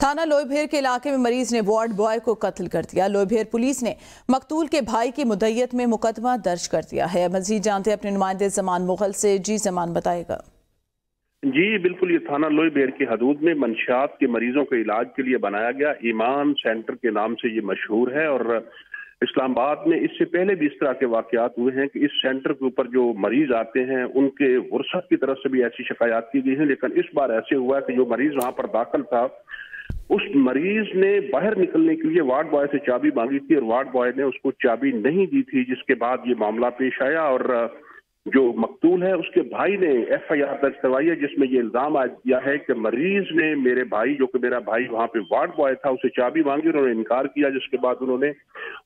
थाना लोईभेर के इलाके में मरीज ने वार्ड बॉय को कत्ल कर दिया। लोईभेर पुलिस ने मकतूल के भाई की मुद्दईयत में मुकदमा दर्ज कर दिया है। मजीद जानते अपने नुमाइंदे जमान मुगल से। जी जमान बताएगा। जी बिल्कुल, ये थाना लोईभेर की हदूद में मंशियात के मरीजों के इलाज के लिए बनाया गया ईमान सेंटर के नाम से ये मशहूर है। और इस्लामाबाद में इससे पहले भी इस तरह के वाकयात हुए हैं कि इस सेंटर के ऊपर जो मरीज आते हैं उनके वुरसत की तरफ से भी ऐसी शिकायत की गई है। लेकिन इस बार ऐसे हुआ है कि जो मरीज वहां पर दाखिल था, उस मरीज ने बाहर निकलने के लिए वार्ड बॉय से चाबी मांगी थी और वार्ड बॉय ने उसको चाबी नहीं दी थी, जिसके बाद ये मामला पेश आया। और जो मकतूल है उसके भाई ने FIR दर्ज करवाई है, जिसमें ये इल्जाम आज दिया है कि मरीज ने मेरे भाई, जो कि मेरा भाई वहां पे वार्ड बॉय था, उसे चाबी मांगी, उन्होंने इनकार किया, जिसके बाद उन्होंने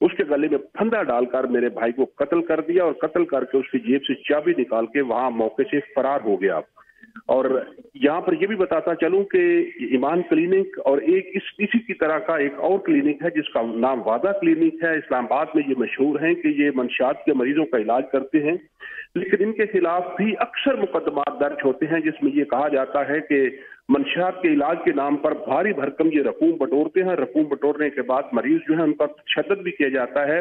उसके गले में फंदा डालकर मेरे भाई को कत्ल कर दिया और कत्ल करके उसकी जेब से चाबी निकाल के वहां मौके से फरार हो गया। और यहाँ पर यह भी बताता चलूं कि ईमान क्लिनिक और एक इसी की तरह का एक और क्लिनिक है जिसका नाम वादा क्लिनिक है। इस्लामाबाद में ये मशहूर हैं कि ये मंशियात के मरीजों का इलाज करते हैं, लेकिन इनके खिलाफ भी अक्सर मुकदमा दर्ज होते हैं, जिसमें ये कहा जाता है कि मंशियात के इलाज के नाम पर भारी भरकम ये रकूम बटोरते हैं। रकूम बटोरने के बाद मरीज जो है उनका तशद्दुद भी किया जाता है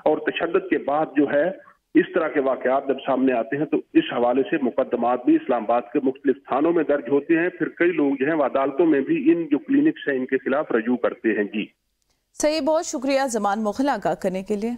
और तशद्दुद के बाद जो है इस तरह के वाकयात जब सामने आते हैं तो इस हवाले से मुकदमात भी इस्लामाबाद के मुख्तलिफ थानों में दर्ज होते हैं। फिर कई लोग जो है अदालतों में भी इन जो क्लिनिक्स हैं इनके खिलाफ रजू करते हैं। जी सही, बहुत शुक्रिया जमान मुगल आगाह करने के लिए।